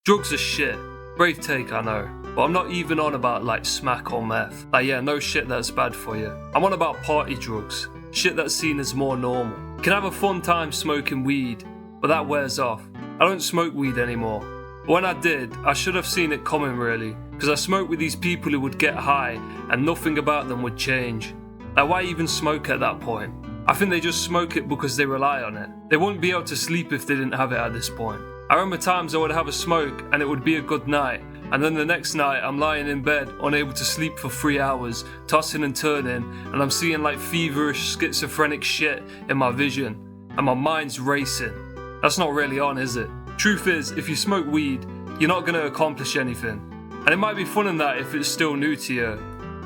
Drugs are shit. Brave take, I know. But I'm not even on about like smack or meth. Like yeah, no shit that's bad for you. I'm on about party drugs. Shit that's seen as more normal. You can have a fun time smoking weed, but that wears off. I don't smoke weed anymore. But when I did, I should have seen it coming really. Because I smoked with these people who would get high and nothing about them would change. Like why even smoke at that point? I think they just smoke it because they rely on it. They wouldn't be able to sleep if they didn't have it at this point. I remember times I would have a smoke and it would be a good night, and then the next night I'm lying in bed unable to sleep for 3 hours, tossing and turning, and I'm seeing like feverish schizophrenic shit in my vision, and my mind's racing. That's not really on, is it? Truth is, if you smoke weed, you're not going to accomplish anything. And it might be fun in that if it's still new to you,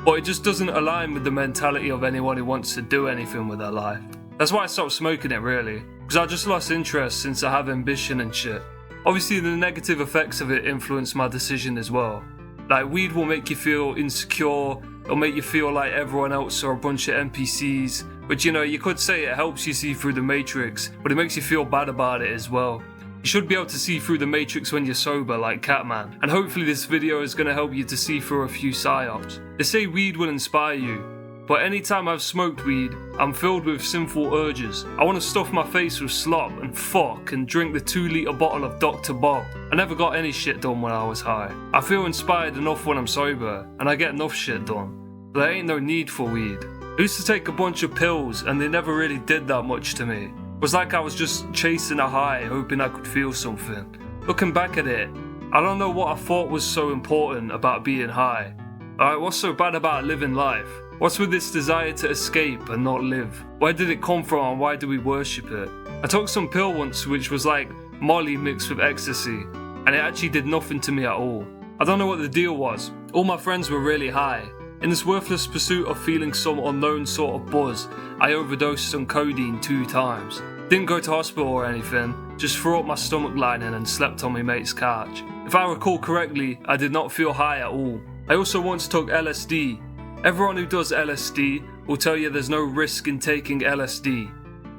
but it just doesn't align with the mentality of anyone who wants to do anything with their life. That's why I stopped smoking it really, because I just lost interest since I have ambition and shit. Obviously the negative effects of it influence my decision as well. Like weed will make you feel insecure, it'll make you feel like everyone else are a bunch of NPCs, which you could say it helps you see through the matrix, but it makes you feel bad about it as well. You should be able to see through the matrix when you're sober like Catman, and hopefully this video is going to help you to see through a few psyops. They say weed will inspire you, but anytime I've smoked weed, I'm filled with sinful urges. I want to stuff my face with slop and fuck and drink the 2-litre bottle of Dr. Bob. I never got any shit done when I was high. I feel inspired enough when I'm sober, and I get enough shit done. There ain't no need for weed. I used to take a bunch of pills and they never really did that much to me. It was like I was just chasing a high, hoping I could feel something. Looking back at it, I don't know what I thought was so important about being high. Alright, what's so bad about living life? What's with this desire to escape and not live? Where did it come from and why do we worship it? I took some pill once which was like Molly mixed with ecstasy, and it actually did nothing to me at all. I don't know what the deal was. All my friends were really high. In this worthless pursuit of feeling some unknown sort of buzz, I overdosed on codeine 2 times. Didn't go to hospital or anything, just threw up my stomach lining and slept on my mate's couch. If I recall correctly, I did not feel high at all. I also once took LSD. Everyone who does LSD will tell you there's no risk in taking LSD.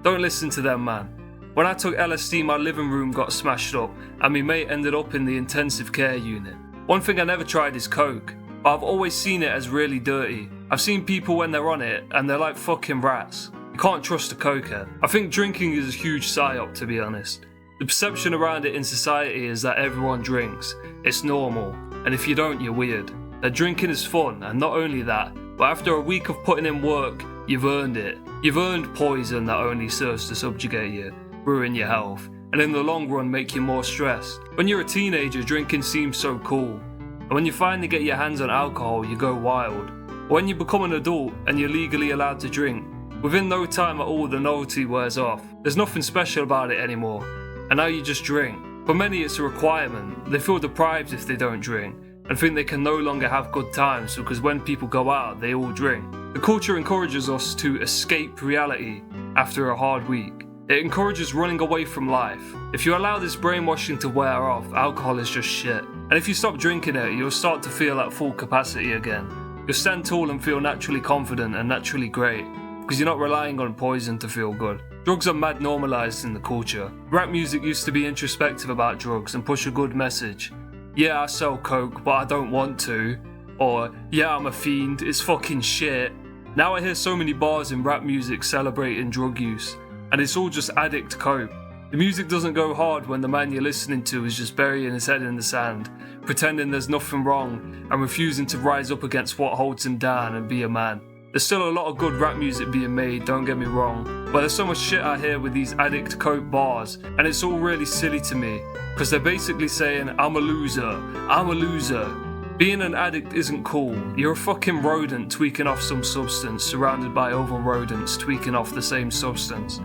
Don't listen to them, man. When I took LSD, my living room got smashed up and my mate ended up in the intensive care unit. One thing I never tried is coke, but I've always seen it as really dirty. I've seen people when they're on it and they're like fucking rats. You can't trust a cokehead. I think drinking is a huge psyop, to be honest. The perception around it in society is that everyone drinks. It's normal, and if you don't, you're weird. That drinking is fun, and not only that, but after a week of putting in work, you've earned it. You've earned poison that only serves to subjugate you, ruin your health, and in the long run make you more stressed. When you're a teenager, drinking seems so cool, and when you finally get your hands on alcohol, you go wild. When you become an adult and you're legally allowed to drink, within no time at all the novelty wears off. There's nothing special about it anymore, and now you just drink. For many it's a requirement. They feel deprived if they don't drink, and think they can no longer have good times because when people go out, they all drink. The culture encourages us to escape reality after a hard week. It encourages running away from life. If you allow this brainwashing to wear off, alcohol is just shit. And if you stop drinking it, you'll start to feel at full capacity again. You'll stand tall and feel naturally confident and naturally great, because you're not relying on poison to feel good. Drugs are mad normalised in the culture. Rap music used to be introspective about drugs and push a good message. Yeah, I sell coke, but I don't want to. Or, yeah, I'm a fiend, it's fucking shit. Now I hear so many bars in rap music celebrating drug use, and it's all just addict cope. The music doesn't go hard when the man you're listening to is just burying his head in the sand, pretending there's nothing wrong, and refusing to rise up against what holds him down and be a man. There's still a lot of good rap music being made, don't get me wrong, but there's so much shit I hear with these addict cope bars, and it's all really silly to me, because they're basically saying, I'm a loser. Being an addict isn't cool. You're a fucking rodent tweaking off some substance surrounded by other rodents tweaking off the same substance.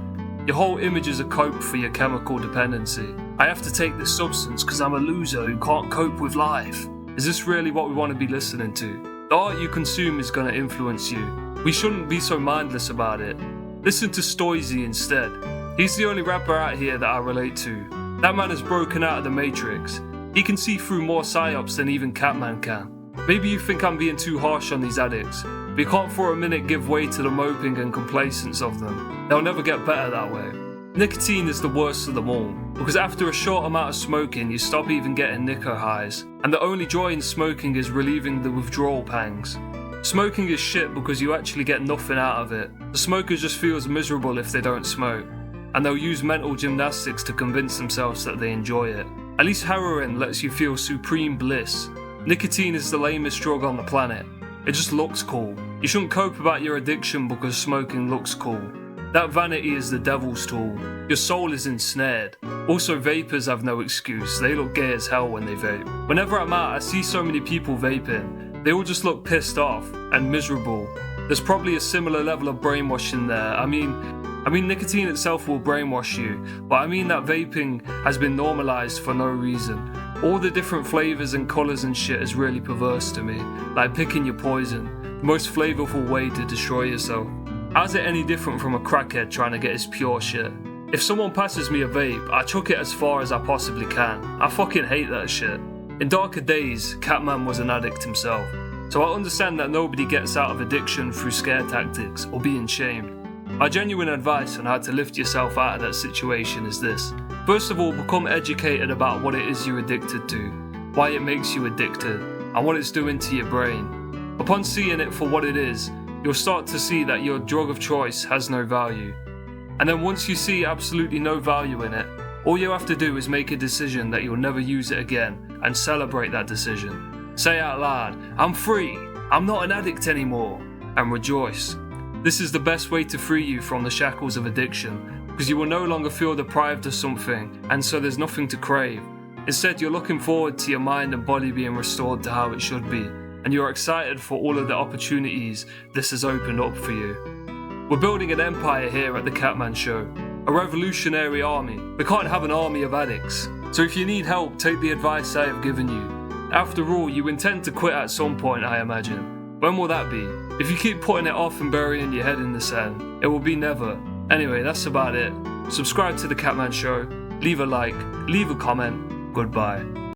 Your whole image is a cope for your chemical dependency. I have to take this substance because I'm a loser who can't cope with life. Is this really what we want to be listening to? The art you consume is going to influence you. We shouldn't be so mindless about it. Listen to Stoizy instead. He's the only rapper out here that I relate to. That man has broken out of the matrix. He can see through more psyops than even Catman can. Maybe you think I'm being too harsh on these addicts, but you can't for a minute give way to the moping and complacence of them. They'll never get better that way. Nicotine is the worst of them all, because after a short amount of smoking you stop even getting nico highs, and the only joy in smoking is relieving the withdrawal pangs. Smoking is shit because you actually get nothing out of it. The smoker just feels miserable if they don't smoke, and they'll use mental gymnastics to convince themselves that they enjoy it. At least heroin lets you feel supreme bliss. Nicotine is the lamest drug on the planet. It just looks cool. You shouldn't cope about your addiction because smoking looks cool. That vanity is the devil's tool. Your soul is ensnared. Also, vapors have no excuse. They look gay as hell when they vape. Whenever I'm out, I see so many people vaping. They all just look pissed off and miserable. There's probably a similar level of brainwashing there. I mean nicotine itself will brainwash you, but I mean that vaping has been normalized for no reason. All the different flavors and colors and shit is really perverse to me, like picking your poison, the most flavorful way to destroy yourself. How's it any different from a crackhead trying to get his pure shit? If someone passes me a vape, I chuck it as far as I possibly can. I fucking hate that shit. In darker days, Catman was an addict himself, so I understand that nobody gets out of addiction through scare tactics or being shamed. My genuine advice on how to lift yourself out of that situation is this. First of all, become educated about what it is you're addicted to, why it makes you addicted, and what it's doing to your brain. Upon seeing it for what it is, you'll start to see that your drug of choice has no value. And then once you see absolutely no value in it, all you have to do is make a decision that you'll never use it again and celebrate that decision. Say out loud, "I'm free, I'm not an addict anymore," and rejoice. This is the best way to free you from the shackles of addiction, because you will no longer feel deprived of something, and so there's nothing to crave. Instead, you're looking forward to your mind and body being restored to how it should be, and you're excited for all of the opportunities this has opened up for you. We're building an empire here at the Catman Show, a revolutionary army. We can't have an army of addicts, so if you need help, take the advice I have given you. After all, you intend to quit at some point, I imagine. When will that be? If you keep putting it off and burying your head in the sand, it will be never. Anyway, that's about it. Subscribe to the Catman Show, leave a like, leave a comment. Goodbye.